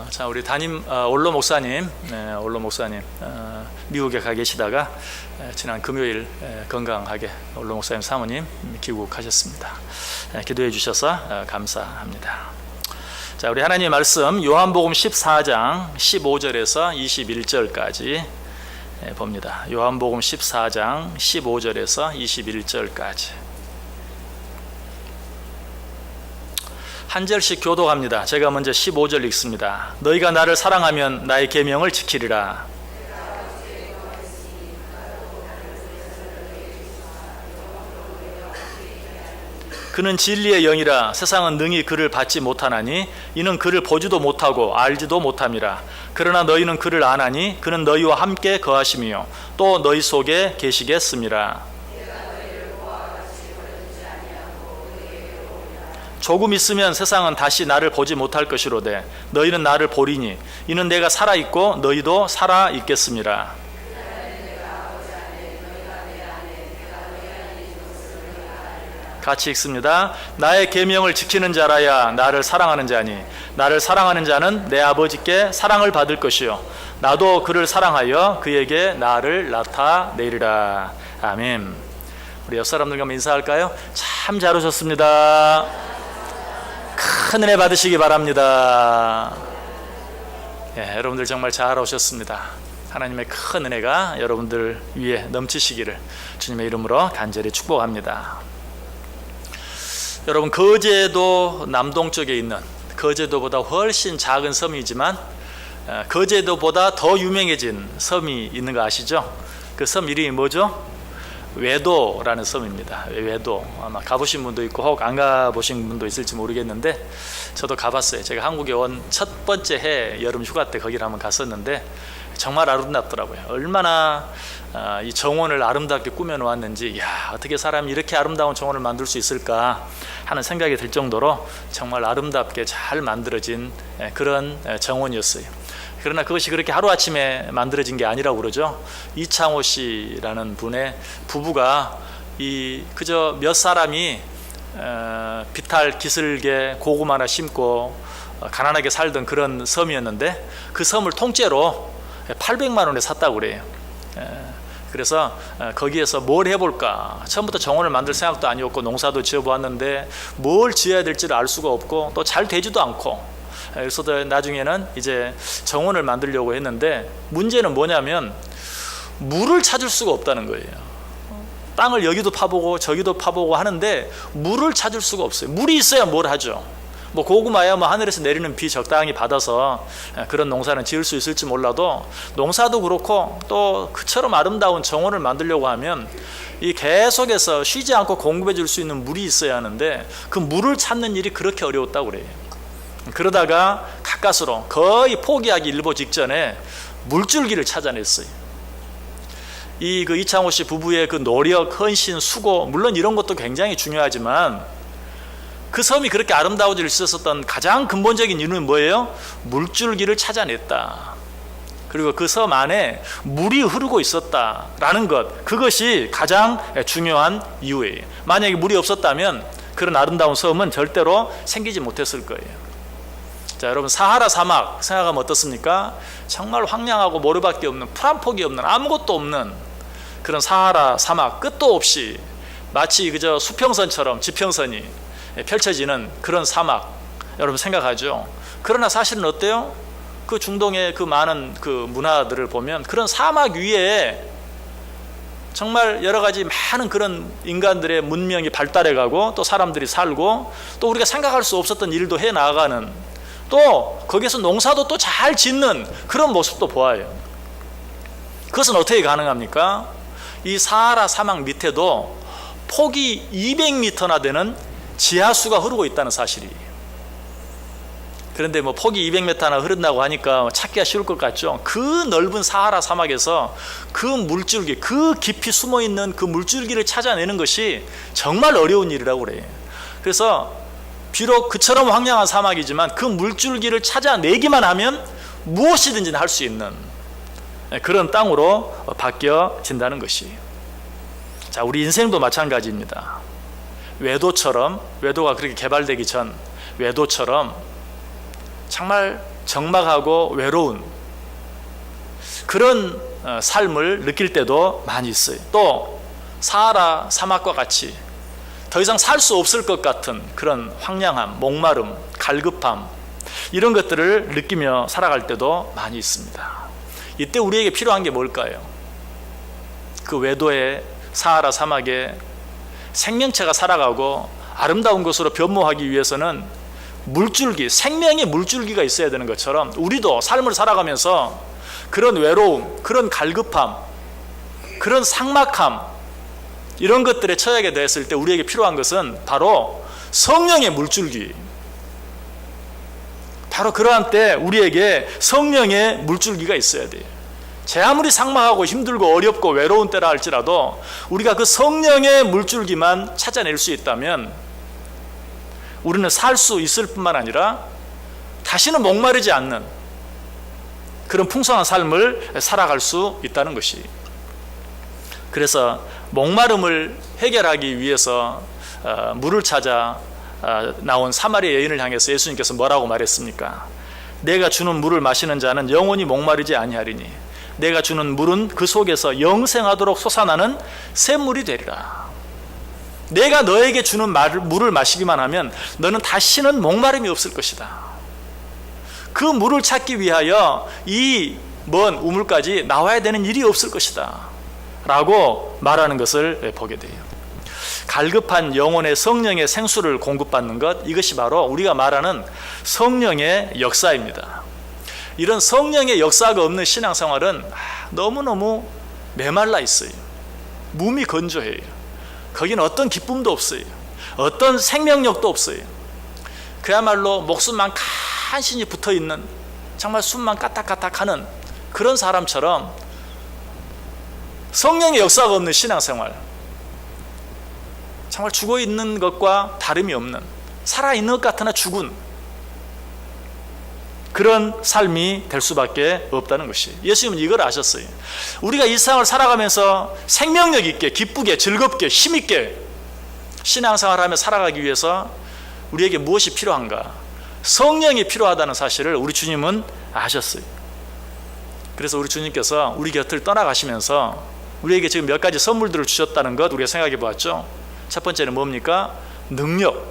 자, 우리 담임 올로 목사님, 올로 목사님 미국에 가 계시다가 지난 금요일 건강하게 올로 목사님 사모님 귀국하셨습니다. 기도해 주셔서 감사합니다. 자, 우리 하나님의 말씀 요한복음 14장 15절에서 21절까지 봅니다. 요한복음 14장 15절에서 21절까지 한 절씩 교독합니다. 제가 먼저 15절 읽습니다. 너희가 나를 사랑하면 나의 계명을 지키리라. 그는 진리의 영이라. 세상은 능히 그를 받지 못하나니 이는 그를 보지도 못하고 알지도 못함이라. 그러나 너희는 그를 아나니 그는 너희와 함께 거하심이요 또 너희 속에 계시겠음이라. 조금 있으면 세상은 다시 나를 보지 못할 것이로되 너희는 나를 보리니 이는 내가 살아있고 너희도 살아있겠음이라. 같이 읽습니다. 나의 계명을 지키는 자라야 나를 사랑하는 자니 나를 사랑하는 자는 내 아버지께 사랑을 받을 것이요 나도 그를 사랑하여 그에게 나를 나타내리라. 아멘. 우리 옆 사람들과 한번 인사할까요? 참 잘 오셨습니다. 큰 은혜 받으시기 바랍니다. 여러분들 정말 잘 오셨습니다. 하나님의 큰 은혜가 여러분들 위에 넘치시기를 주님의 이름으로 간절히 축복합니다. 여러분, 거제도 남동쪽에 있는 거제도보다 훨씬 작은 섬이지만 거제도보다 더 유명해진 섬이 있는 거 아시죠? 그 섬 이름이 뭐죠? 외도라는 섬입니다. 외도. 아마 가보신 분도 있고 혹 안 가보신 분도 있을지 모르겠는데 저도 가봤어요. 제가 한국에 온 첫 번째 해 여름 휴가 때 거기를 한번 갔었는데 정말 아름답더라고요. 얼마나 이 정원을 아름답게 꾸며 놓았는지, 야, 어떻게 사람이 이렇게 아름다운 정원을 만들 수 있을까 하는 생각이 들 정도로 정말 아름답게 잘 만들어진 그런 정원이었어요. 그러나 그것이 그렇게 하루아침에 만들어진 게 아니라고 그러죠. 이창호 씨라는 분의 부부가 그저 몇 사람이 비탈 기슭에 고구마 하나 심고 가난하게 살던 그런 섬이었는데 그 섬을 통째로 800만 원에 샀다고 그래요. 그래서 거기에서 뭘 해볼까, 처음부터 정원을 만들 생각도 아니었고 농사도 지어보았는데 뭘 지어야 될지를 알 수가 없고 또 잘 되지도 않고, 그래서 나중에는 이제 정원을 만들려고 했는데 문제는 뭐냐면 물을 찾을 수가 없다는 거예요. 땅을 여기도 파보고 저기도 파보고 하는데 물을 찾을 수가 없어요. 물이 있어야 뭘 하죠. 뭐 고구마야 뭐 하늘에서 내리는 비 적당히 받아서 그런 농사는 지을 수 있을지 몰라도 농사도 그렇고 또 그처럼 아름다운 정원을 만들려고 하면 이 계속해서 쉬지 않고 공급해 줄 수 있는 물이 있어야 하는데 그 물을 찾는 일이 그렇게 어려웠다고 그래요. 그러다가 가까스로 거의 포기하기 일보 직전에 물줄기를 찾아냈어요. 그 이창호 씨 부부의 그 노력, 헌신, 수고, 물론 이런 것도 굉장히 중요하지만 그 섬이 그렇게 아름다워질 수 있었던 가장 근본적인 이유는 뭐예요? 물줄기를 찾아냈다. 그리고 그 섬 안에 물이 흐르고 있었다라는 것, 그것이 가장 중요한 이유예요. 만약에 물이 없었다면 그런 아름다운 섬은 절대로 생기지 못했을 거예요. 자, 여러분, 사하라 사막 생각하면 어떻습니까? 정말 황량하고 모래밖에 없는, 풀 한 폭이 없는, 아무것도 없는 그런 사하라 사막, 끝도 없이 마치 그저 수평선처럼 지평선이 펼쳐지는 그런 사막, 여러분 생각하죠? 그러나 사실은 어때요? 그 중동의 그 많은 그 문화들을 보면 그런 사막 위에 정말 여러 가지 많은 그런 인간들의 문명이 발달해가고 또 사람들이 살고 또 우리가 생각할 수 없었던 일도 해 나가는, 또 거기에서 농사도 또 잘 짓는 그런 모습도 보아요. 그것은 어떻게 가능합니까? 이 사하라 사막 밑에도 폭이 200m나 되는 지하수가 흐르고 있다는 사실이에요. 그런데 뭐 폭이 200m나 흐른다고 하니까 찾기가 쉬울 것 같죠. 그 넓은 사하라 사막에서 그 물줄기, 그 깊이 숨어있는 그 물줄기를 찾아내는 것이 정말 어려운 일이라고 그래요. 그래서 비록 그처럼 황량한 사막이지만 그 물줄기를 찾아내기만 하면 무엇이든지 할 수 있는 그런 땅으로 바뀌어진다는 것이에요. 자, 우리 인생도 마찬가지입니다. 외도처럼, 외도가 그렇게 개발되기 전 외도처럼 정말 적막하고 외로운 그런 삶을 느낄 때도 많이 있어요. 또 사하라 사막과 같이 더 이상 살 수 없을 것 같은 그런 황량함, 목마름, 갈급함, 이런 것들을 느끼며 살아갈 때도 많이 있습니다. 이때 우리에게 필요한 게 뭘까요? 그 외도의 사하라 사막에 생명체가 살아가고 아름다운 것으로 변모하기 위해서는 물줄기, 생명의 물줄기가 있어야 되는 것처럼 우리도 삶을 살아가면서 그런 외로움, 그런 갈급함, 그런 삭막함, 이런 것들에 처하게 됐을 때 우리에게 필요한 것은 바로 성령의 물줄기. 바로 그러한 때 우리에게 성령의 물줄기가 있어야 돼요. 제 아무리 삭막하고 힘들고 어렵고 외로운 때라 할지라도 우리가 그 성령의 물줄기만 찾아낼 수 있다면 우리는 살 수 있을 뿐만 아니라 다시는 목마르지 않는 그런 풍성한 삶을 살아갈 수 있다는 것이. 그래서 목마름을 해결하기 위해서 물을 찾아 나온 사마리아 여인을 향해서 예수님께서 뭐라고 말했습니까? 내가 주는 물을 마시는 자는 영원히 목마르지 아니하리니 내가 주는 물은 그 속에서 영생하도록 솟아나는 샘물이 되리라. 내가 너에게 주는 물을 마시기만 하면 너는 다시는 목마름이 없을 것이다. 그 물을 찾기 위하여 이 먼 우물까지 나와야 되는 일이 없을 것이다 라고 말하는 것을 보게 돼요. 갈급한 영혼의 성령의 생수를 공급받는 것, 이것이 바로 우리가 말하는 성령의 역사입니다. 이런 성령의 역사가 없는 신앙생활은 너무너무 메말라 있어요. 몸이 건조해요. 거기는 어떤 기쁨도 없어요. 어떤 생명력도 없어요. 그야말로 목숨만 간신히 붙어있는, 정말 숨만 까딱까딱하는 그런 사람처럼 성령의 역사가 없는 신앙생활, 정말 죽어있는 것과 다름이 없는, 살아있는 것 같으나 죽은 그런 삶이 될 수밖에 없다는 것이. 예수님은 이걸 아셨어요. 우리가 이 세상을 살아가면서 생명력 있게, 기쁘게, 즐겁게, 힘있게 신앙생활하며 살아가기 위해서 우리에게 무엇이 필요한가? 성령이 필요하다는 사실을 우리 주님은 아셨어요. 그래서 우리 주님께서 우리 곁을 떠나가시면서 우리에게 지금 몇 가지 선물들을 주셨다는 것 우리가 생각해 보았죠. 첫 번째는 뭡니까? 능력.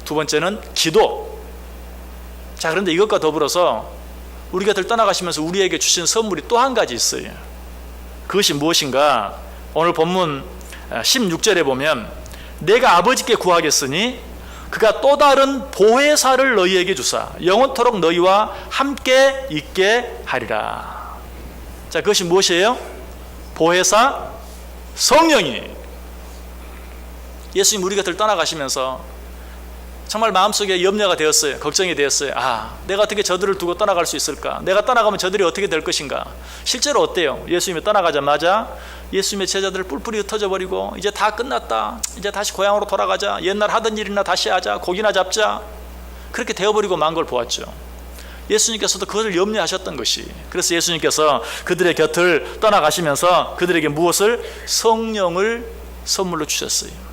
두 번째는 기도. 자, 그런데 이것과 더불어서 우리 곁을 떠나가시면서 우리에게 주신 선물이 또 한 가지 있어요. 그것이 무엇인가? 오늘 본문 16절에 보면 내가 아버지께 구하겠으니 그가 또 다른 보혜사를 너희에게 주사 영원토록 너희와 함께 있게 하리라. 자, 그것이 무엇이에요? 보혜사, 성령이. 예수님 우리 곁을 떠나가시면서 정말 마음속에 염려가 되었어요. 걱정이 되었어요. 내가 어떻게 저들을 두고 떠나갈 수 있을까? 내가 떠나가면 저들이 어떻게 될 것인가? 실제로 어때요? 예수님이 떠나가자마자 예수님의 제자들을 뿔뿔이 흩어져 버리고 이제 다 끝났다. 이제 다시 고향으로 돌아가자. 옛날 하던 일이나 다시 하자. 고기나 잡자. 그렇게 되어버리고 만 걸 보았죠. 예수님께서도 그것을 염려하셨던 것이. 그래서 예수님께서 그들의 곁을 떠나가시면서 그들에게 무엇을? 성령을 선물로 주셨어요.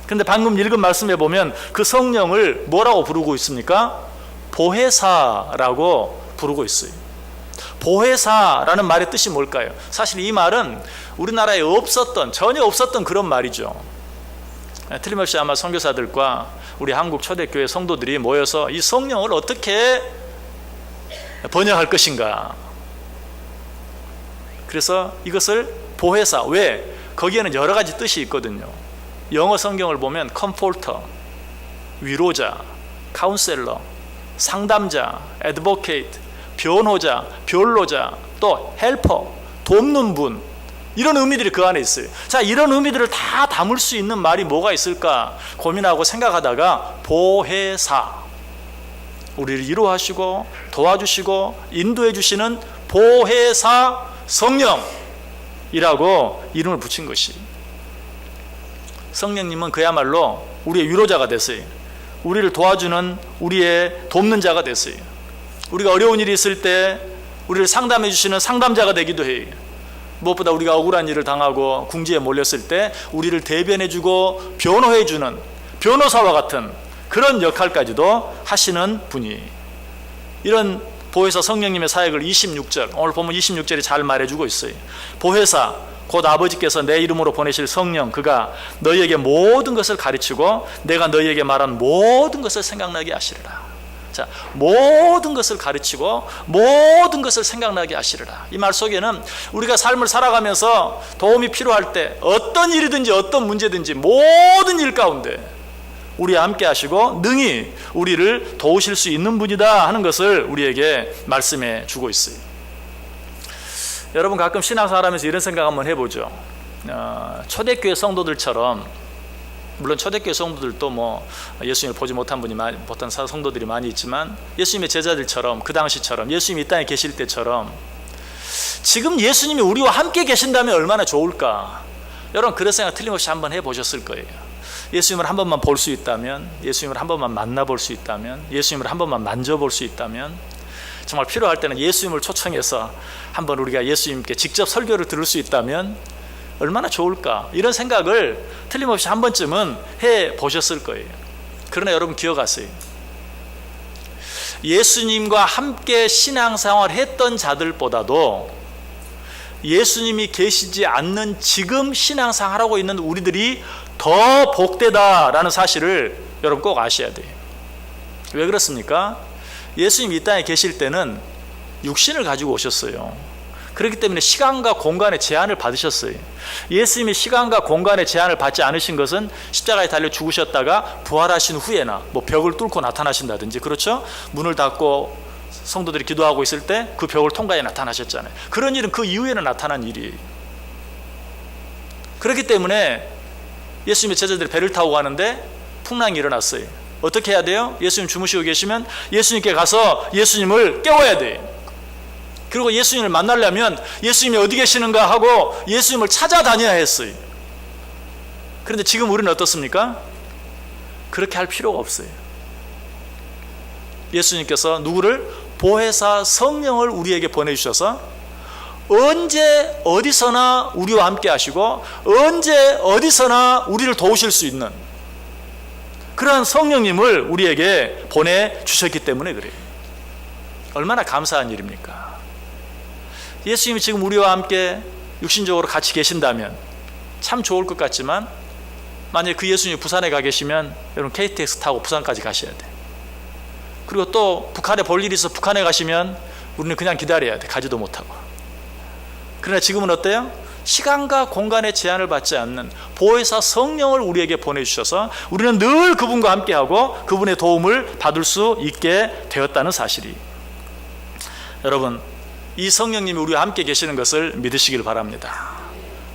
그런데 방금 읽은 말씀에 보면 그 성령을 뭐라고 부르고 있습니까? 보혜사라고 부르고 있어요. 보혜사라는 말의 뜻이 뭘까요? 사실 이 말은 우리나라에 전혀 없었던 그런 말이죠. 틀림없이 아마 선교사들과 우리 한국 초대교회 성도들이 모여서 이 성령을 어떻게 번역할 것인가. 그래서 이것을 보혜사, 왜? 거기에는 여러 가지 뜻이 있거든요. 영어 성경을 보면 컴포터, 위로자, 카운셀러, 상담자, 애드보케이트, 변호자, 변로자, 또 헬퍼, 돕는 분, 이런 의미들이 그 안에 있어요. 자, 이런 의미들을 다 담을 수 있는 말이 뭐가 있을까 고민하고 생각하다가 보혜사, 우리를 위로하시고 도와주시고 인도해 주시는 보혜사 성령이라고 이름을 붙인 것이. 성령님은 그야말로 우리의 위로자가 됐어요. 우리를 도와주는, 우리의 돕는 자가 됐어요. 우리가 어려운 일이 있을 때 우리를 상담해 주시는 상담자가 되기도 해요. 무엇보다 우리가 억울한 일을 당하고 궁지에 몰렸을 때 우리를 대변해 주고 변호해 주는 변호사와 같은 그런 역할까지도 하시는 분이. 이런 보혜사 성령님의 사역을 26절, 오늘 보면 26절이 잘 말해주고 있어요. 보혜사 곧 아버지께서 내 이름으로 보내실 성령, 그가 너희에게 모든 것을 가르치고 내가 너희에게 말한 모든 것을 생각나게 하시리라. 자, 모든 것을 가르치고 모든 것을 생각나게 하시리라. 이 말 속에는 우리가 삶을 살아가면서 도움이 필요할 때 어떤 일이든지 어떤 문제든지 모든 일 가운데 우리와 함께 하시고 능히 우리를 도우실 수 있는 분이다 하는 것을 우리에게 말씀해 주고 있어요. 여러분, 가끔 신앙생활하면서 이런 생각 한번 해보죠. 초대교회 성도들처럼, 물론 초대교회 성도들도 뭐 예수님을 보지 못한 성도들이 많이 있지만, 예수님의 제자들처럼, 그 당시처럼, 예수님이 이 땅에 계실 때처럼 지금 예수님이 우리와 함께 계신다면 얼마나 좋을까. 여러분, 그런 생각 틀림없이 한번 해보셨을 거예요. 예수님을 한 번만 볼 수 있다면, 예수님을 한 번만 만나볼 수 있다면, 예수님을 한 번만 만져볼 수 있다면, 정말 필요할 때는 예수님을 초청해서 한번 우리가 예수님께 직접 설교를 들을 수 있다면 얼마나 좋을까. 이런 생각을 틀림없이 한 번쯤은 해보셨을 거예요. 그러나 여러분 기억하세요. 예수님과 함께 신앙생활 했던 자들보다도 예수님이 계시지 않는 지금 신앙생활하고 있는 우리들이 더 복되다라는 사실을 여러분 꼭 아셔야 돼요. 왜 그렇습니까? 예수님이 이 땅에 계실 때는 육신을 가지고 오셨어요. 그렇기 때문에 시간과 공간의 제한을 받으셨어요. 예수님이 시간과 공간의 제한을 받지 않으신 것은 십자가에 달려 죽으셨다가 부활하신 후에나 뭐 벽을 뚫고 나타나신다든지, 그렇죠? 문을 닫고 성도들이 기도하고 있을 때 그 벽을 통과해 나타나셨잖아요. 그런 일은 그 이후에는 나타난 일이에요. 그렇기 때문에 예수님의 제자들이 배를 타고 가는데 풍랑이 일어났어요. 어떻게 해야 돼요? 예수님 주무시고 계시면 예수님께 가서 예수님을 깨워야 돼요. 그리고 예수님을 만나려면 예수님이 어디 계시는가 하고 예수님을 찾아다녀야 했어요. 그런데 지금 우리는 어떻습니까? 그렇게 할 필요가 없어요. 예수님께서 누구를? 보혜사 성령을 우리에게 보내주셔서 언제 어디서나 우리와 함께 하시고 언제 어디서나 우리를 도우실 수 있는 그러한 성령님을 우리에게 보내주셨기 때문에 그래요. 얼마나 감사한 일입니까? 예수님이 지금 우리와 함께 육신적으로 같이 계신다면 참 좋을 것 같지만, 만약에 그 예수님이 부산에 가 계시면 여러분 KTX 타고 부산까지 가셔야 돼. 그리고 또 북한에 볼 일이 있어 북한에 가시면 우리는 그냥 기다려야 돼. 가지도 못하고. 그러나 지금은 어때요? 시간과 공간의 제한을 받지 않는 보혜사 성령을 우리에게 보내주셔서 우리는 늘 그분과 함께하고 그분의 도움을 받을 수 있게 되었다는 사실이. 여러분, 이 성령님이 우리와 함께 계시는 것을 믿으시길 바랍니다.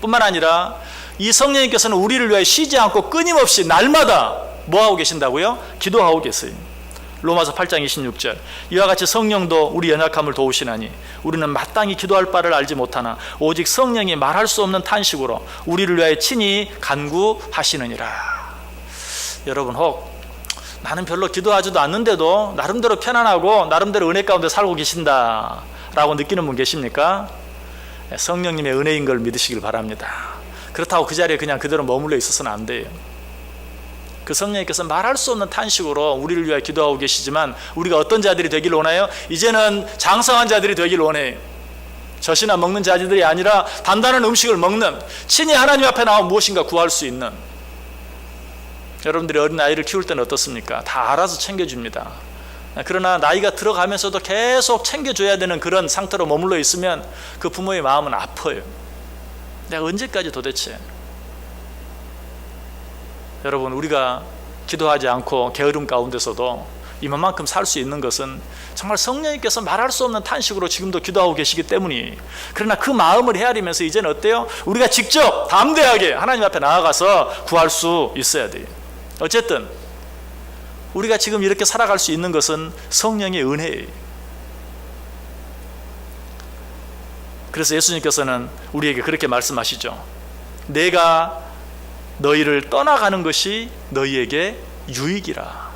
뿐만 아니라 이 성령님께서는 우리를 위해 쉬지 않고 끊임없이 날마다 뭐하고 계신다고요? 기도하고 계세요. 로마서 8장 26절, 이와 같이 성령도 우리 연약함을 도우시나니 우리는 마땅히 기도할 바를 알지 못하나 오직 성령이 말할 수 없는 탄식으로 우리를 위하여 친히 간구하시느니라. 여러분, 혹 나는 별로 기도하지도 않는데도 나름대로 편안하고 나름대로 은혜 가운데 살고 계신다 라고 느끼는 분 계십니까? 성령님의 은혜인 걸 믿으시길 바랍니다. 그렇다고 그 자리에 그냥 그대로 머물러 있어서는 안 돼요. 그 성령님께서 말할 수 없는 탄식으로 우리를 위하여 기도하고 계시지만 우리가 어떤 자들이 되길 원해요? 이제는 장성한 자들이 되길 원해요. 젖이나 먹는 자들이 아니라 단단한 음식을 먹는, 친히 하나님 앞에 나와 무엇인가 구할 수 있는. 여러분들이 어린 아이를 키울 때는 어떻습니까? 다 알아서 챙겨줍니다. 그러나 나이가 들어가면서도 계속 챙겨줘야 되는 그런 상태로 머물러 있으면 그 부모의 마음은 아파요. 내가 언제까지 도대체. 여러분, 우리가 기도하지 않고 게으름 가운데서도 이만큼 살 수 있는 것은 정말 성령님께서 말할 수 없는 탄식으로 지금도 기도하고 계시기 때문이. 그러나 그 마음을 헤아리면서 이제는 어때요? 우리가 직접 담대하게 하나님 앞에 나아가서 구할 수 있어야 돼요. 어쨌든 우리가 지금 이렇게 살아갈 수 있는 것은 성령의 은혜예요. 그래서 예수님께서는 우리에게 그렇게 말씀하시죠. 내가 너희를 떠나가는 것이 너희에게 유익이라.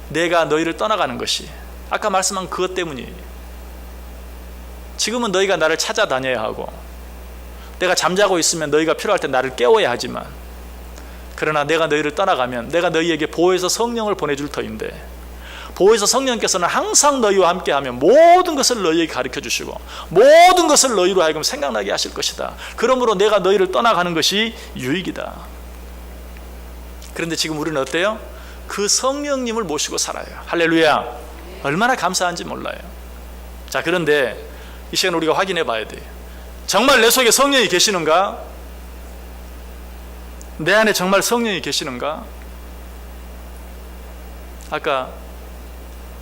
내가 너희를 떠나가는 것이, 아까 말씀한 그것 때문이에요. 지금은 너희가 나를 찾아다녀야 하고 내가 잠자고 있으면 너희가 필요할 때 나를 깨워야 하지만, 그러나 내가 너희를 떠나가면 내가 너희에게 보혜사 성령을 보내줄 터인데 보혜사 성령께서는 항상 너희와 함께하며 모든 것을 너희에게 가르쳐 주시고 모든 것을 너희로 하여금 생각나게 하실 것이다. 그러므로 내가 너희를 떠나가는 것이 유익이다. 그런데 지금 우리는 어때요? 그 성령님을 모시고 살아요. 할렐루야. 얼마나 감사한지 몰라요. 자, 그런데 이 시간 우리가 확인해 봐야 돼요. 정말 내 속에 성령이 계시는가? 내 안에 정말 성령이 계시는가? 아까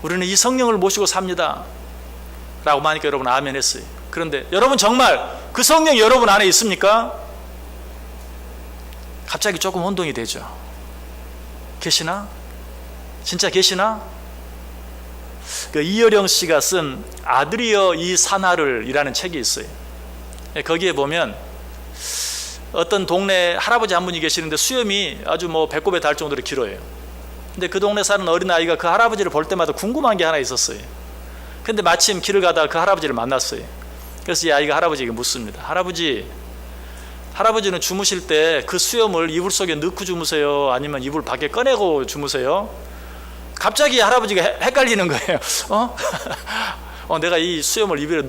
우리는 이 성령을 모시고 삽니다 라고 하니까 여러분 아멘 했어요. 그런데 여러분 정말 그 성령이 여러분 안에 있습니까? 갑자기 조금 혼동이 되죠. 계시나? 진짜 계시나? 그 이여령 씨가 쓴 아들이여 이 산하를 이라는 책이 있어요. 거기에 보면 어떤 동네 할아버지 한 분이 계시는데 수염이 아주 배꼽에 닿을 정도로 길어요. 근데 그 동네 사는 어린아이가 그 할아버지를 볼 때마다 궁금한 게 하나 있었어요. 근데 마침 길을 가다가 그 할아버지를 만났어요. 그래서 이 아이가 할아버지에게 묻습니다. 할아버지는 주무실 때 그 수염을 이불 속에 넣고 주무세요? 아니면 이불 밖에 꺼내고 주무세요? 갑자기 할아버지가 헷갈리는 거예요. 내가 이 수염을 이불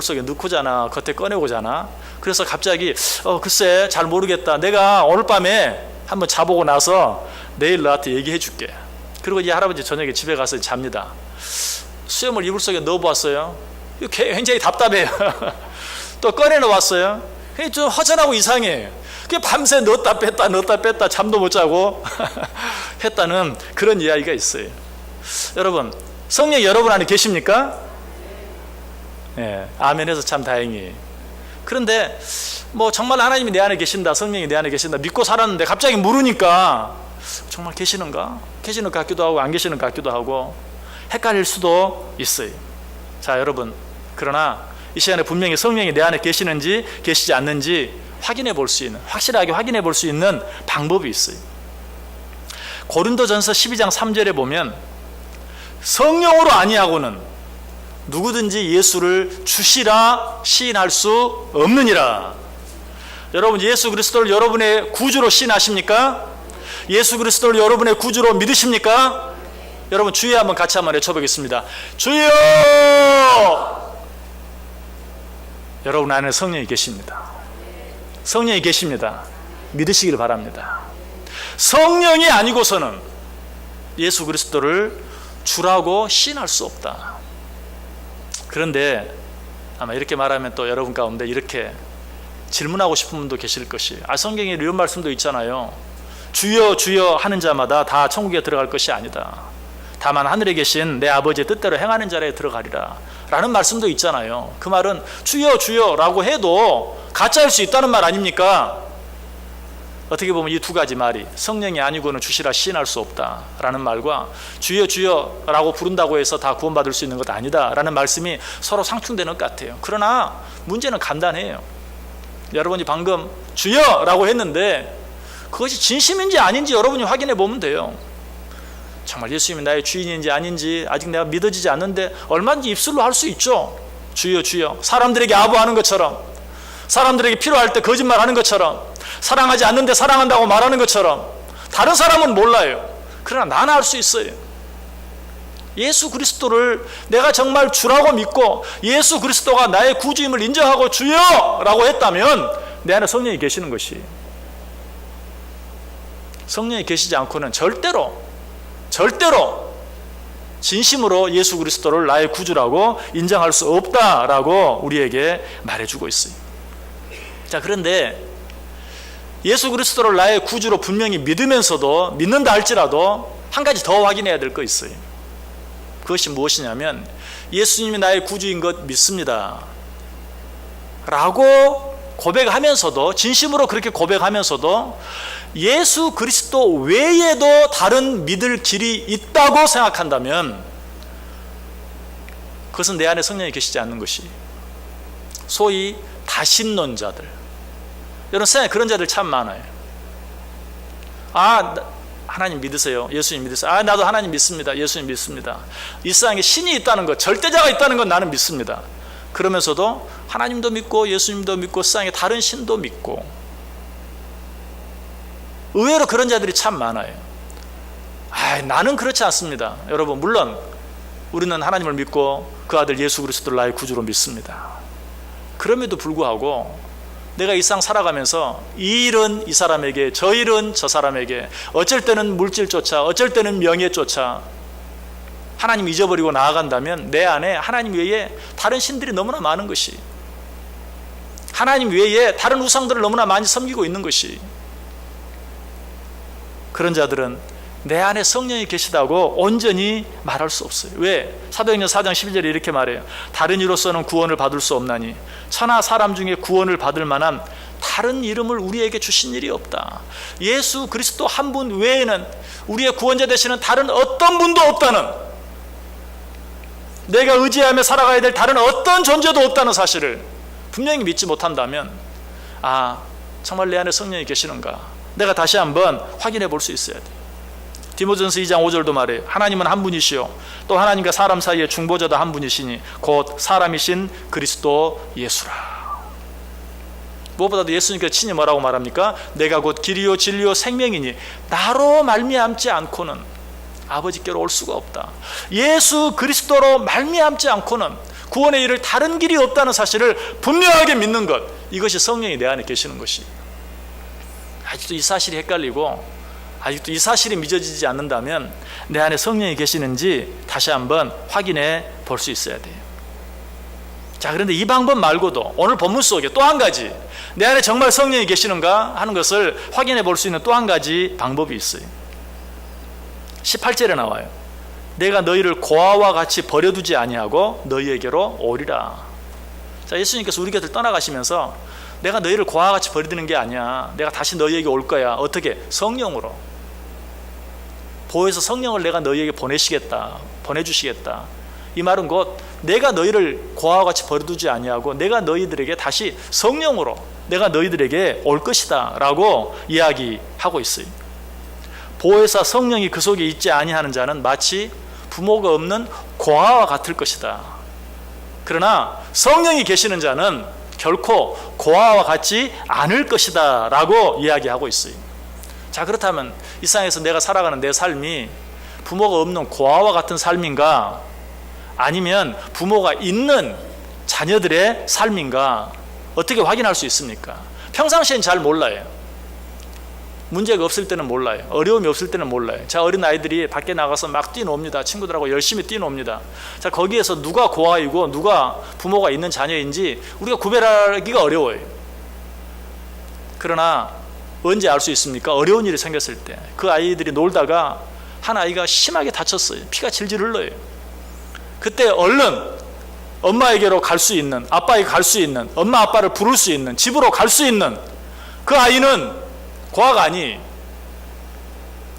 속에 넣고 자나 겉에 꺼내고 자나? 그래서 갑자기 글쎄 잘 모르겠다. 내가 오늘 밤에 한번 자보고 나서 내일 너한테 얘기해 줄게. 그리고 이 할아버지 저녁에 집에 가서 잡니다. 수염을 이불 속에 넣어보았어요. 굉장히 답답해요. 또 꺼내놓았어요. 좀 허전하고 이상해요. 밤새 넣었다 뺐다 잠도 못 자고 했다는 그런 이야기가 있어요. 여러분, 성령이 여러분 안에 계십니까? 네, 아멘해서 참 다행이에요. 그런데 정말 하나님이 내 안에 계신다, 성령이 내 안에 계신다 믿고 살았는데 갑자기 물으니까 정말 계시는가? 계시는 것 같기도 하고 안 계시는 것 같기도 하고 헷갈릴 수도 있어요. 자, 여러분, 그러나 이 시간에 분명히 성령이 내 안에 계시는지 계시지 않는지 확실하게 확인해 볼 수 있는 방법이 있어요. 고린도전서 12장 3절에 보면 성령으로 아니하고는 누구든지 예수를 주시라 시인할 수 없느니라. 여러분, 예수 그리스도를 여러분의 구주로 시인하십니까? 예수 그리스도를 여러분의 구주로 믿으십니까? 여러분, 주여 한번 같이 한번 외쳐보겠습니다. 주여! 여러분 안에 성령이 계십니다. 성령이 계십니다. 믿으시길 바랍니다. 성령이 아니고서는 예수 그리스도를 주라고 시인할 수 없다. 그런데 아마 이렇게 말하면 또 여러분 가운데 이렇게 질문하고 싶은 분도 계실 것이에요. 성경에 이런 말씀도 있잖아요. 주여 주여 하는 자마다 다 천국에 들어갈 것이 아니다. 다만 하늘에 계신 내 아버지의 뜻대로 행하는 자라에 들어가리라 라는 말씀도 있잖아요. 그 말은 주여 주여 라고 해도 가짜일 수 있다는 말 아닙니까? 어떻게 보면 이 두 가지 말이 성령이 아니고는 주시라 시인할 수 없다 라는 말과 주여 주여 라고 부른다고 해서 다 구원받을 수 있는 것 아니다 라는 말씀이 서로 상충되는 것 같아요. 그러나 문제는 간단해요. 여러분이 방금 주여 라고 했는데 그것이 진심인지 아닌지 여러분이 확인해 보면 돼요. 정말 예수님이 나의 주인인지 아닌지 아직 내가 믿어지지 않는데 얼마든지 입술로 할 수 있죠. 주여 주여. 사람들에게 아부하는 것처럼, 사람들에게 필요할 때 거짓말하는 것처럼, 사랑하지 않는데 사랑한다고 말하는 것처럼. 다른 사람은 몰라요. 그러나 나는 할 수 있어요. 예수 그리스도를 내가 정말 주라고 믿고 예수 그리스도가 나의 구주임을 인정하고 주여 라고 했다면 내 안에 성령이 계시는 것이, 성령이 계시지 않고는 절대로 진심으로 예수 그리스도를 나의 구주라고 인정할 수 없다라고 우리에게 말해주고 있어요. 자, 그런데 예수 그리스도를 나의 구주로 분명히 믿는다 할지라도 한 가지 더 확인해야 될 거 있어요. 그것이 무엇이냐면 예수님이 나의 구주인 것 믿습니다 라고 고백하면서도, 진심으로 그렇게 고백하면서도 예수 그리스도 외에도 다른 믿을 길이 있다고 생각한다면 그것은 내 안에 성령이 계시지 않는 것이, 소위 다신론자들, 여러분 세상에 그런 자들 참 많아요. 하나님 믿으세요. 예수님 믿으세요. 나도 하나님 믿습니다. 예수님 믿습니다. 이 세상에 신이 있다는 것, 절대자가 있다는 것 나는 믿습니다. 그러면서도 하나님도 믿고 예수님도 믿고 세상에 다른 신도 믿고, 의외로 그런 자들이 참 많아요. 나는 그렇지 않습니다. 여러분, 물론 우리는 하나님을 믿고 그 아들 예수 그리스도를 나의 구주로 믿습니다. 그럼에도 불구하고 내가 이 세상 살아가면서 이 일은 이 사람에게, 저 일은 저 사람에게, 어쩔 때는 물질 쫓아, 어쩔 때는 명예 쫓아 하나님 잊어버리고 나아간다면 내 안에 하나님 외에 다른 신들이 너무나 많은 것이, 하나님 외에 다른 우상들을 너무나 많이 섬기고 있는 것이, 그런 자들은 내 안에 성령이 계시다고 온전히 말할 수 없어요. 왜? 사도행전 4장 12절에 이렇게 말해요. 다른 이로서는 구원을 받을 수 없나니 천하 사람 중에 구원을 받을 만한 다른 이름을 우리에게 주신 일이 없다. 예수 그리스도 한 분 외에는 우리의 구원자 되시는 다른 어떤 분도 없다는, 내가 의지하며 살아가야 될 다른 어떤 존재도 없다는 사실을 분명히 믿지 못한다면, 정말 내 안에 성령이 계시는가, 내가 다시 한번 확인해 볼 수 있어야 돼. 디모전서 2장 5절도 말해요. 하나님은 한 분이시요 또 하나님과 사람 사이의 중보자도 한 분이시니 곧 사람이신 그리스도 예수라. 무엇보다도 예수님께서 친히 뭐라고 말합니까? 내가 곧 길이요 진리요 생명이니 나로 말미암지 않고는 아버지께로 올 수가 없다. 예수 그리스도로 말미암지 않고는 구원의 일을 다른 길이 없다는 사실을 분명하게 믿는 것, 이것이 성령이 내 안에 계시는 것이. 아직도 이 사실이 헷갈리고 아직도 이 사실이 믿어지지 않는다면 내 안에 성령이 계시는지 다시 한번 확인해 볼 수 있어야 돼요. 자, 그런데 이 방법 말고도 오늘 본문 속에 또 한 가지, 내 안에 정말 성령이 계시는가 하는 것을 확인해 볼 수 있는 또 한 가지 방법이 있어요. 18절에 나와요. 내가 너희를 고아와 같이 버려두지 아니하고 너희에게로 오리라. 자, 예수님께서 우리 곁을 떠나가시면서 내가 너희를 고아와 같이 버리는 게 아니야. 내가 다시 너희에게 올 거야. 어떻게? 성령으로. 보혜사 성령을 내가 너희에게 보내주시겠다. 이 말은 곧 내가 너희를 고아와 같이 버려두지 아니하고 내가 너희들에게 다시 성령으로 내가 너희들에게 올 것이다 라고 이야기하고 있어요. 보혜사 성령이 그 속에 있지 아니하는 자는 마치 부모가 없는 고아와 같을 것이다. 그러나 성령이 계시는 자는 결코 고아와 같지 않을 것이다 라고 이야기하고 있어요. 자, 그렇다면 이 세상에서 내가 살아가는 내 삶이 부모가 없는 고아와 같은 삶인가, 아니면 부모가 있는 자녀들의 삶인가, 어떻게 확인할 수 있습니까? 평상시엔 잘 몰라요. 문제가 없을 때는 몰라요. 어려움이 없을 때는 몰라요. 자, 어린 아이들이 밖에 나가서 막 뛰노옵니다. 친구들하고 열심히 뛰노옵니다. 자, 거기에서 누가 고아이고 누가 부모가 있는 자녀인지 우리가 구별하기가 어려워요. 그러나 언제 알 수 있습니까? 어려운 일이 생겼을 때. 그 아이들이 놀다가 한 아이가 심하게 다쳤어요. 피가 질질 흘러요. 그때 얼른 엄마에게로 갈 수 있는, 아빠에게 갈 수 있는, 엄마 아빠를 부를 수 있는, 집으로 갈 수 있는 그 아이는 고아가 아니.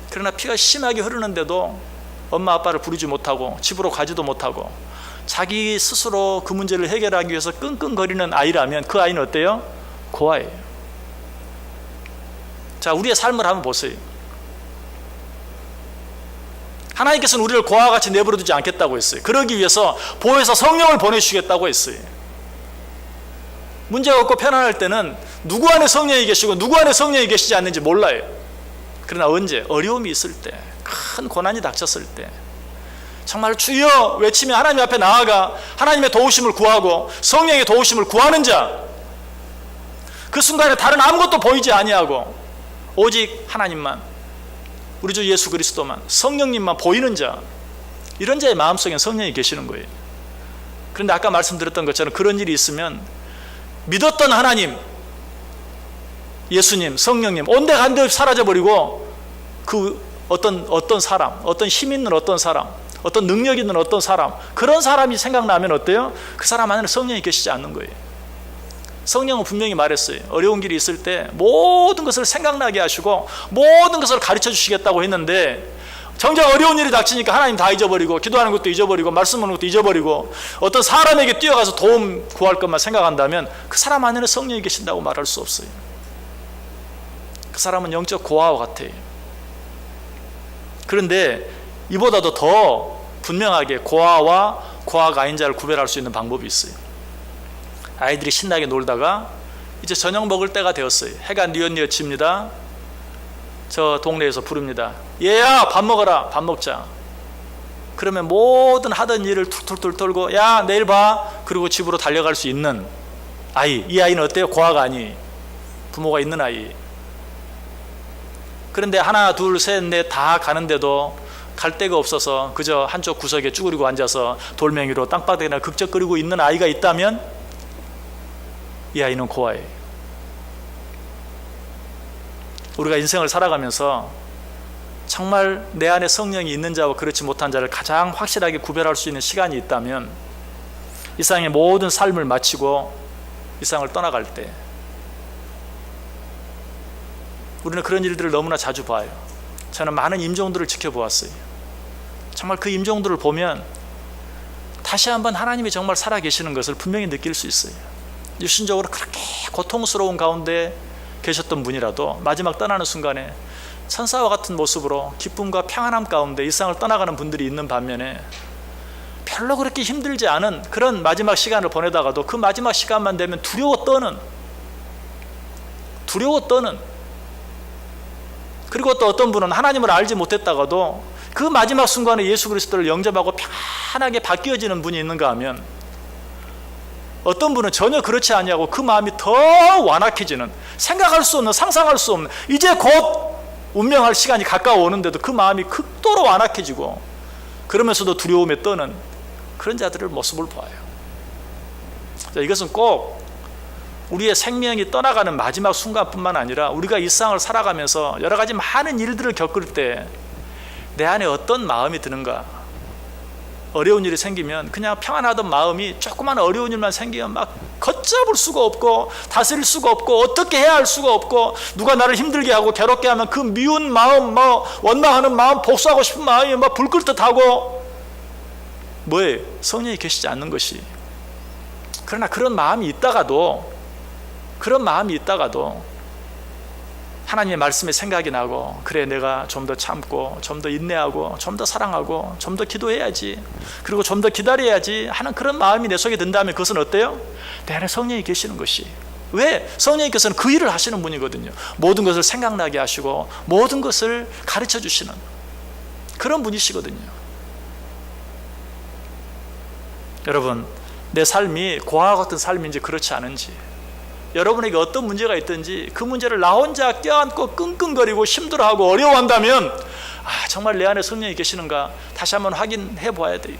그러나 피가 심하게 흐르는데도 엄마 아빠를 부르지 못하고 집으로 가지도 못하고 자기 스스로 그 문제를 해결하기 위해서 끙끙거리는 아이라면 그 아이는 어때요? 고아예요. 자, 우리의 삶을 한번 보세요. 하나님께서는 우리를 고아와 같이 내버려 두지 않겠다고 했어요. 그러기 위해서 보혜사 성령을 보내주시겠다고 했어요. 문제가 없고 편안할 때는 누구 안에 성령이 계시고 누구 안에 성령이 계시지 않는지 몰라요. 그러나 언제? 어려움이 있을 때, 큰 고난이 닥쳤을 때, 정말 주여 외치며 하나님 앞에 나아가 하나님의 도우심을 구하고 성령의 도우심을 구하는 자, 그 순간에 다른 아무것도 보이지 아니하고 오직 하나님만, 우리 주 예수 그리스도만, 성령님만 보이는 자, 이런 자의 마음속에 성령이 계시는 거예요. 그런데 아까 말씀드렸던 것처럼 그런 일이 있으면 믿었던 하나님, 예수님, 성령님 온데간데 사라져버리고 그 어떤 사람, 어떤 힘 있는 어떤 사람, 어떤 능력 있는 어떤 사람, 그런 사람이 생각나면 어때요? 그 사람 안에는 성령이 계시지 않는 거예요. 성령은 분명히 말했어요. 어려운 길이 있을 때 모든 것을 생각나게 하시고 모든 것을 가르쳐 주시겠다고 했는데 정작 어려운 일이 닥치니까 하나님 다 잊어버리고 기도하는 것도 잊어버리고 말씀하는 것도 잊어버리고 어떤 사람에게 뛰어가서 도움 구할 것만 생각한다면 그 사람 안에는 성령이 계신다고 말할 수 없어요. 그 사람은 영적 고아와 같아요. 그런데 이보다도 더 분명하게 고아와 고아가 아닌 자를 구별할 수 있는 방법이 있어요. 아이들이 신나게 놀다가 이제 저녁 먹을 때가 되었어요. 해가 뉘엿뉘엿 집니다. 저 동네에서 부릅니다. 얘야, 밥 먹어라. 밥 먹자. 그러면 모든 하던 일을 툴툴툴 털고 야, 내일 봐. 그리고 집으로 달려갈 수 있는 아이. 이 아이는 어때요? 고아가 아니, 부모가 있는 아이. 그런데 하나, 둘, 셋, 넷 다 가는데도 갈 데가 없어서 그저 한쪽 구석에 쭈그리고 앉아서 돌멩이로 땅바닥이나 극적거리고 있는 아이가 있다면 이 아이는 고아예요. 우리가 인생을 살아가면서 정말 내 안에 성령이 있는 자와 그렇지 못한 자를 가장 확실하게 구별할 수 있는 시간이 있다면 이 세상의 모든 삶을 마치고 이 세상을 떠나갈 때 우리는 그런 일들을 너무나 자주 봐요. 저는 많은 임종들을 지켜보았어요. 정말 그 임종들을 보면 다시 한번 하나님이 정말 살아계시는 것을 분명히 느낄 수 있어요. 육신적으로 그렇게 고통스러운 가운데 계셨던 분이라도 마지막 떠나는 순간에 천사와 같은 모습으로 기쁨과 평안함 가운데 이 세상을 떠나가는 분들이 있는 반면에 별로 그렇게 힘들지 않은 그런 마지막 시간을 보내다가도 그 마지막 시간만 되면 두려워 떠는 그리고 또 어떤 분은 하나님을 알지 못했다가도 그 마지막 순간에 예수 그리스도를 영접하고 편안하게 바뀌어지는 분이 있는가 하면 어떤 분은 전혀 그렇지 아니하고 그 마음이 더 완악해지는, 생각할 수 없는, 상상할 수 없는, 이제 곧 운명할 시간이 가까워 오는데도 그 마음이 극도로 완악해지고 그러면서도 두려움에 떠는 그런 자들의 모습을 보아요. 이것은 꼭 우리의 생명이 떠나가는 마지막 순간뿐만 아니라 우리가 이 세상을 살아가면서 여러 가지 많은 일들을 겪을 때 내 안에 어떤 마음이 드는가. 어려운 일이 생기면 그냥 평안하던 마음이 조그만 어려운 일만 생기면 막 걷잡을 수가 없고 다스릴 수가 없고 어떻게 해야 할 수가 없고 누가 나를 힘들게 하고 괴롭게 하면 그 미운 마음, 원망하는 마음, 복수하고 싶은 마음이 막 불끓듯하고 뭐예요? 성령이 계시지 않는 것이. 그러나 그런 마음이 있다가도 하나님의 말씀에 생각이 나고 그래 내가 좀 더 참고 좀 더 인내하고 좀 더 사랑하고 좀 더 기도해야지 그리고 좀 더 기다려야지 하는 그런 마음이 내 속에 든다면 그것은 어때요? 내 안에 성령이 계시는 것이. 왜? 성령님께서는 그 일을 하시는 분이거든요. 모든 것을 생각나게 하시고 모든 것을 가르쳐 주시는 그런 분이시거든요. 여러분, 내 삶이 고아와 같은 삶인지 그렇지 않은지, 여러분에게 어떤 문제가 있든지 그 문제를 나 혼자 껴안고 끙끙거리고 힘들어하고 어려워한다면 정말 내 안에 성령이 계시는가 다시 한번 확인해 보아야 돼요.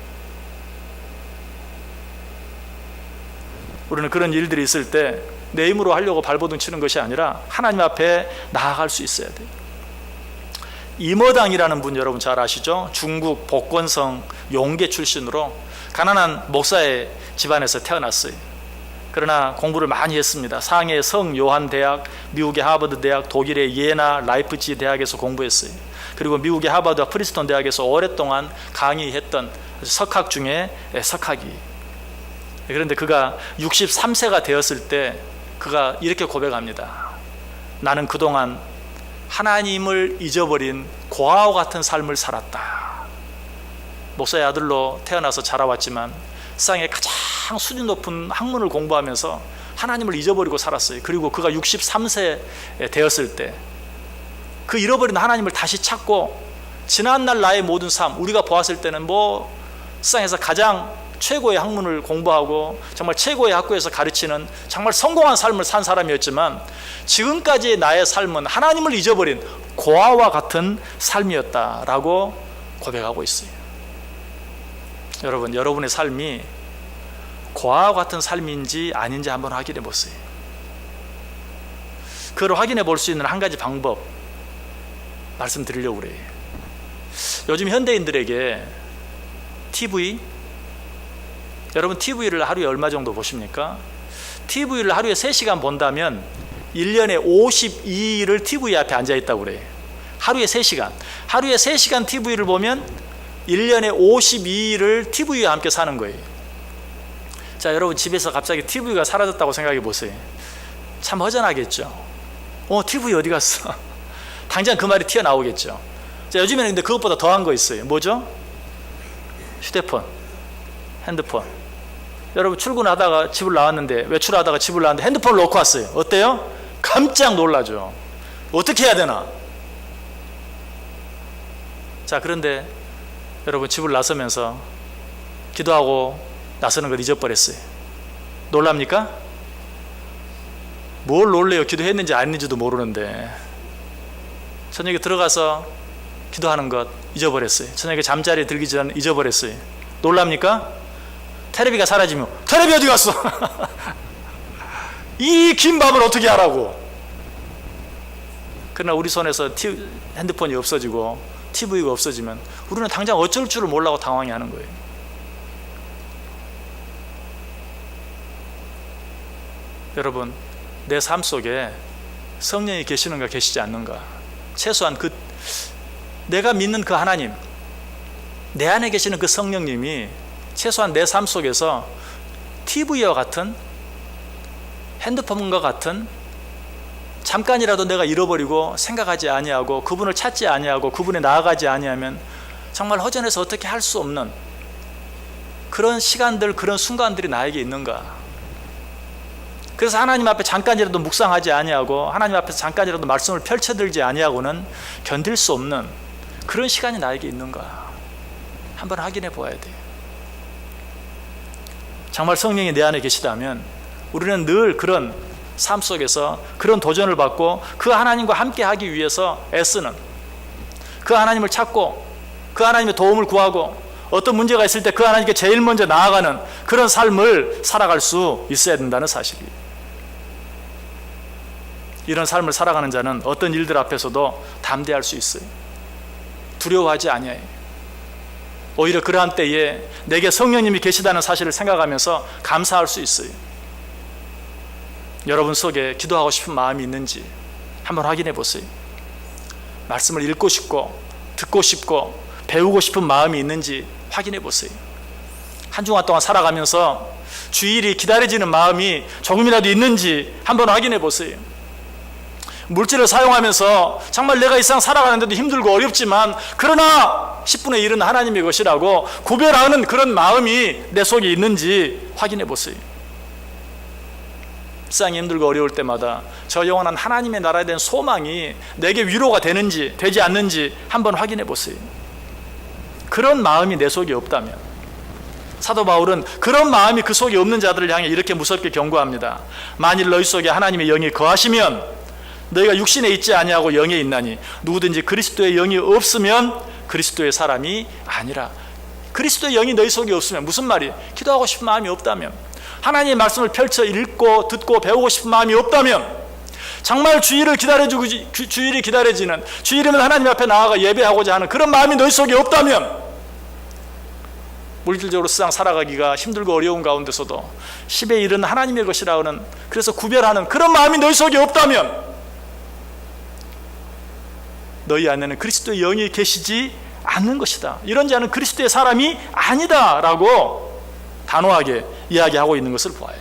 우리는 그런 일들이 있을 때 내 힘으로 하려고 발버둥 치는 것이 아니라 하나님 앞에 나아갈 수 있어야 돼요. 이머당이라는 분 여러분 잘 아시죠? 중국 복건성 용계 출신으로 가난한 목사의 집안에서 태어났어요. 그러나 공부를 많이 했습니다. 상해 성 요한 대학, 미국의 하버드 대학, 독일의 예나 라이프치 대학에서 공부했어요. 그리고 미국의 하버드와 프린스턴 대학에서 오랫동안 강의했던 석학 중에 석학이. 그런데 그가 63세가 되었을 때 그가 이렇게 고백합니다. 나는 그동안 하나님을 잊어버린 고아와 같은 삶을 살았다. 목사의 아들로 태어나서 자라왔지만 세상의 가장 수준 높은 학문을 공부하면서 하나님을 잊어버리고 살았어요. 그리고 그가 63세 되었을 때 그 잃어버린 하나님을 다시 찾고 지난날 나의 모든 삶, 우리가 보았을 때는 세상에서 가장 최고의 학문을 공부하고 정말 최고의 학교에서 가르치는 정말 성공한 삶을 산 사람이었지만 지금까지의 나의 삶은 하나님을 잊어버린 고아와 같은 삶이었다라고 고백하고 있어요. 여러분, 여러분의 삶이 고아와 같은 삶인지 아닌지 한번 확인해 보세요. 그걸 확인해 볼 수 있는 한 가지 방법 말씀드리려고 그래요. 요즘 현대인들에게 TV, 여러분 TV를 하루에 얼마 정도 보십니까? TV를 하루에 3시간 본다면 1년에 52일을 TV 앞에 앉아있다고 그래요. 하루에 3시간. 하루에 3시간 TV를 보면 1년에 52일을 TV와 함께 사는 거예요. 자, 여러분 집에서 갑자기 TV가 사라졌다고 생각해 보세요. 참 허전하겠죠. TV 어디 갔어? 당장 그 말이 튀어나오겠죠. 자, 요즘에는 근데 그것보다 더한 거 있어요. 뭐죠? 휴대폰, 핸드폰. 여러분 출근하다가 집을 나왔는데, 외출하다가 집을 나왔는데 핸드폰을 놓고 왔어요. 어때요? 깜짝 놀라죠. 어떻게 해야 되나? 자, 그런데 여러분 집을 나서면서 기도하고 나서는 걸 잊어버렸어요. 놀랍니까? 뭘 놀래요? 기도했는지 안 했는지도 모르는데. 저녁에 들어가서 기도하는 것 잊어버렸어요. 저녁에 잠자리에 들기 전에 잊어버렸어요. 놀랍니까? 테레비가 사라지면 테레비 어디 갔어? 이 긴 밤을 어떻게 하라고? 그러나 우리 손에서 핸드폰이 없어지고 TV가 없어지면 우리는 당장 어쩔 줄을 몰라고 당황해 하는 거예요. 여러분, 내 삶 속에 성령이 계시는가 계시지 않는가, 최소한 내가 믿는 그 하나님, 내 안에 계시는 그 성령님이 최소한 내 삶 속에서 TV와 같은, 핸드폰과 같은, 잠깐이라도 내가 잃어버리고 생각하지 아니하고 그분을 찾지 아니하고 그분에 나아가지 아니하면 정말 허전해서 어떻게 할 수 없는 그런 시간들, 그런 순간들이 나에게 있는가. 그래서 하나님 앞에 잠깐이라도 묵상하지 아니하고 하나님 앞에서 잠깐이라도 말씀을 펼쳐들지 아니하고는 견딜 수 없는 그런 시간이 나에게 있는가 한번 확인해 보아야 돼요. 정말 성령이 내 안에 계시다면 우리는 늘 그런 삶 속에서 그런 도전을 받고 그 하나님과 함께 하기 위해서 애쓰는, 그 하나님을 찾고 그 하나님의 도움을 구하고 어떤 문제가 있을 때 그 하나님께 제일 먼저 나아가는 그런 삶을 살아갈 수 있어야 된다는 사실이에요. 이런 삶을 살아가는 자는 어떤 일들 앞에서도 담대할 수 있어요. 두려워하지 아니해요. 오히려 그러한 때에 내게 성령님이 계시다는 사실을 생각하면서 감사할 수 있어요. 여러분 속에 기도하고 싶은 마음이 있는지 한번 확인해 보세요. 말씀을 읽고 싶고 듣고 싶고 배우고 싶은 마음이 있는지 확인해 보세요. 한 주간 동안 살아가면서 주일이 기다려지는 마음이 조금이라도 있는지 한번 확인해 보세요. 물질을 사용하면서 정말 내가 이 세상 살아가는데도 힘들고 어렵지만 그러나 10분의 1은 하나님의 것이라고 구별하는 그런 마음이 내 속에 있는지 확인해 보세요. 세상이 힘들고 어려울 때마다 저 영원한 하나님의 나라에 대한 소망이 내게 위로가 되는지 되지 않는지 한번 확인해 보세요. 그런 마음이 내 속에 없다면, 사도 바울은 그런 마음이 그 속에 없는 자들을 향해 이렇게 무섭게 경고합니다. 만일 너희 속에 하나님의 영이 거하시면 너희가 육신에 있지 아니하고 영에 있나니 누구든지 그리스도의 영이 없으면 그리스도의 사람이 아니라. 그리스도의 영이 너희 속에 없으면 무슨 말이에요? 기도하고 싶은 마음이 없다면, 하나님의 말씀을 펼쳐 읽고 듣고 배우고 싶은 마음이 없다면, 정말 주일이 기다려지는, 주일이면 하나님 앞에 나아가 예배하고자 하는 그런 마음이 너희 속에 없다면, 물질적으로 세상 살아가기가 힘들고 어려운 가운데서도 10의 1은 하나님의 것이라는, 그래서 구별하는 그런 마음이 너희 속에 없다면 너희 안에는 그리스도의 영이 계시지 않는 것이다. 이런 자는 그리스도의 사람이 아니다라고 단호하게 이야기하고 있는 것을 보아요.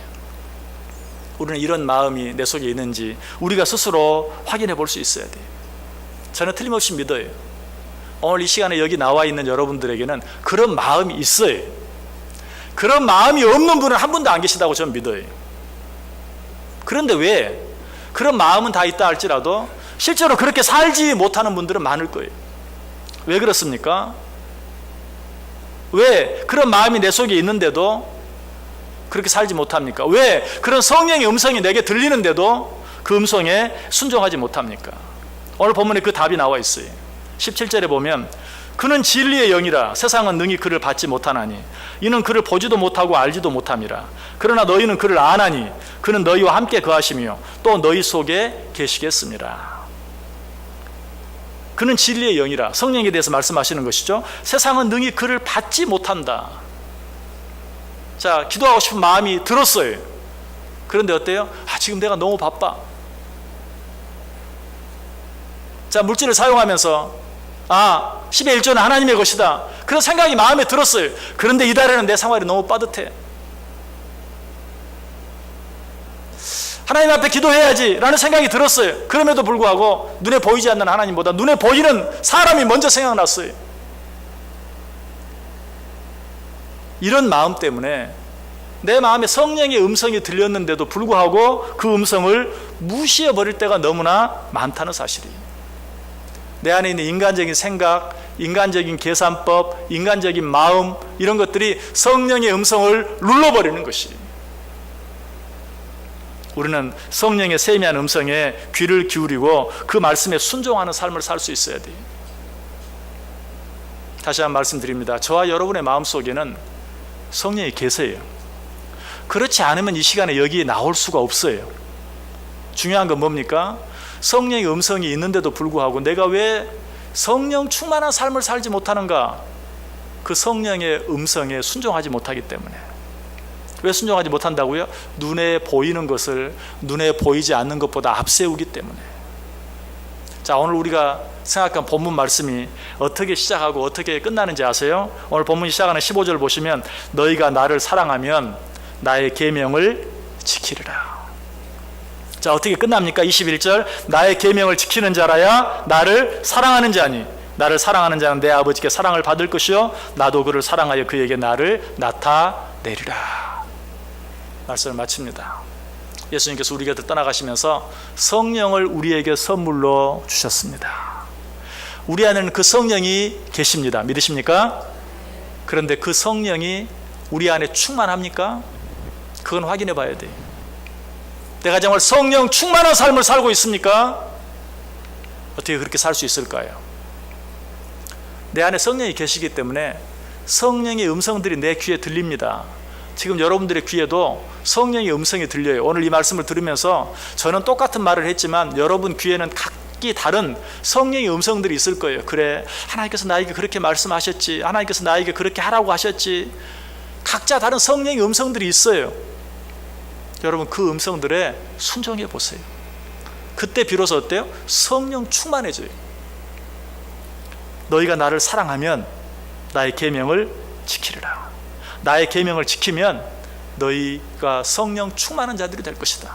우리는 이런 마음이 내 속에 있는지 우리가 스스로 확인해 볼 수 있어야 돼요. 저는 틀림없이 믿어요. 오늘 이 시간에 여기 나와 있는 여러분들에게는 그런 마음이 있어요. 그런 마음이 없는 분은 한 분도 안 계시다고 저는 믿어요. 그런데 왜 그런 마음은 다 있다 할지라도 실제로 그렇게 살지 못하는 분들은 많을 거예요. 왜 그렇습니까? 왜 그런 마음이 내 속에 있는데도 그렇게 살지 못합니까? 왜 그런 성령의 음성이 내게 들리는데도 그 음성에 순종하지 못합니까? 오늘 본문에 그 답이 나와 있어요. 17절에 보면 그는 진리의 영이라 세상은 능히 그를 받지 못하나니 이는 그를 보지도 못하고 알지도 못함이라. 그러나 너희는 그를 아나니 그는 너희와 함께 거하시며 또 너희 속에 계시겠습니다. 그는 진리의 영이라, 성령에 대해서 말씀하시는 것이죠. 세상은 능히 그를 받지 못한다. 자, 기도하고 싶은 마음이 들었어요. 그런데 어때요? 지금 내가 너무 바빠. 자, 물질을 사용하면서 10의 1조는 하나님의 것이다. 그런 생각이 마음에 들었어요. 그런데 이달에는 내 생활이 너무 빠듯해. 하나님 앞에 기도해야지 라는 생각이 들었어요. 그럼에도 불구하고 눈에 보이지 않는 하나님보다 눈에 보이는 사람이 먼저 생각났어요. 이런 마음 때문에 내 마음에 성령의 음성이 들렸는데도 불구하고 그 음성을 무시해버릴 때가 너무나 많다는 사실이에요. 내 안에 있는 인간적인 생각, 인간적인 계산법, 인간적인 마음, 이런 것들이 성령의 음성을 눌러버리는 것이. 우리는 성령의 세미한 음성에 귀를 기울이고 그 말씀에 순종하는 삶을 살 수 있어야 돼요. 다시 한번 말씀드립니다. 저와 여러분의 마음속에는 성령이 계세요. 그렇지 않으면 이 시간에 여기에 나올 수가 없어요. 중요한 건 뭡니까? 성령의 음성이 있는데도 불구하고 내가 왜 성령 충만한 삶을 살지 못하는가? 그 성령의 음성에 순종하지 못하기 때문에. 왜 순종하지 못한다고요? 눈에 보이는 것을 눈에 보이지 않는 것보다 앞세우기 때문에. 자, 오늘 우리가 생각한 본문 말씀이 어떻게 시작하고 어떻게 끝나는지 아세요? 오늘 본문이 시작하는 15절 보시면 너희가 나를 사랑하면 나의 계명을 지키리라. 자, 어떻게 끝납니까? 21절 나의 계명을 지키는 자라야 나를 사랑하는 자니 나를 사랑하는 자는 내 아버지께 사랑을 받을 것이요 나도 그를 사랑하여 그에게 나를 나타내리라. 말씀을 마칩니다. 예수님께서 우리 곁을 떠나가시면서 성령을 우리에게 선물로 주셨습니다. 우리 안에는 그 성령이 계십니다. 믿으십니까? 그런데 그 성령이 우리 안에 충만합니까? 그건 확인해 봐야 돼요. 내가 정말 성령 충만한 삶을 살고 있습니까? 어떻게 그렇게 살 수 있을까요? 내 안에 성령이 계시기 때문에 성령의 음성들이 내 귀에 들립니다. 지금 여러분들의 귀에도 성령의 음성이 들려요. 오늘 이 말씀을 들으면서 저는 똑같은 말을 했지만 여러분 귀에는 각기 다른 성령의 음성들이 있을 거예요. 그래, 하나님께서 나에게 그렇게 말씀하셨지, 하나님께서 나에게 그렇게 하라고 하셨지. 각자 다른 성령의 음성들이 있어요. 여러분 그 음성들에 순종해 보세요. 그때 비로소 어때요? 성령 충만해져요. 너희가 나를 사랑하면 나의 계명을 지키리라. 나의 계명을 지키면 너희가 성령 충만한 자들이 될 것이다.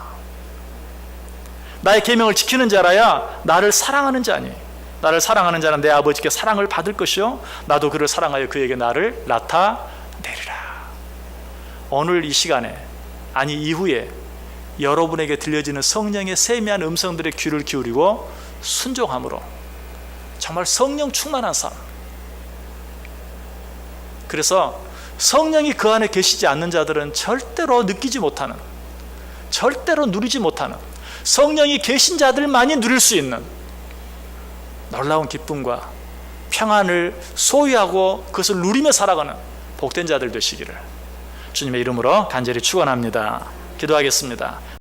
나의 계명을 지키는 자라야 나를 사랑하는 자니 나를 사랑하는 자는 내 아버지께 사랑을 받을 것이요 나도 그를 사랑하여 그에게 나를 나타내리라. 오늘 이 시간에 아니 이후에 여러분에게 들려지는 성령의 세미한 음성들의 귀를 기울이고 순종함으로 정말 성령 충만한 삶. 그래서 성령이 그 안에 계시지 않는 자들은 절대로 느끼지 못하는, 절대로 누리지 못하는, 성령이 계신 자들만이 누릴 수 있는 놀라운 기쁨과 평안을 소유하고 그것을 누리며 살아가는 복된 자들 되시기를 주님의 이름으로 간절히 축원합니다. 기도하겠습니다.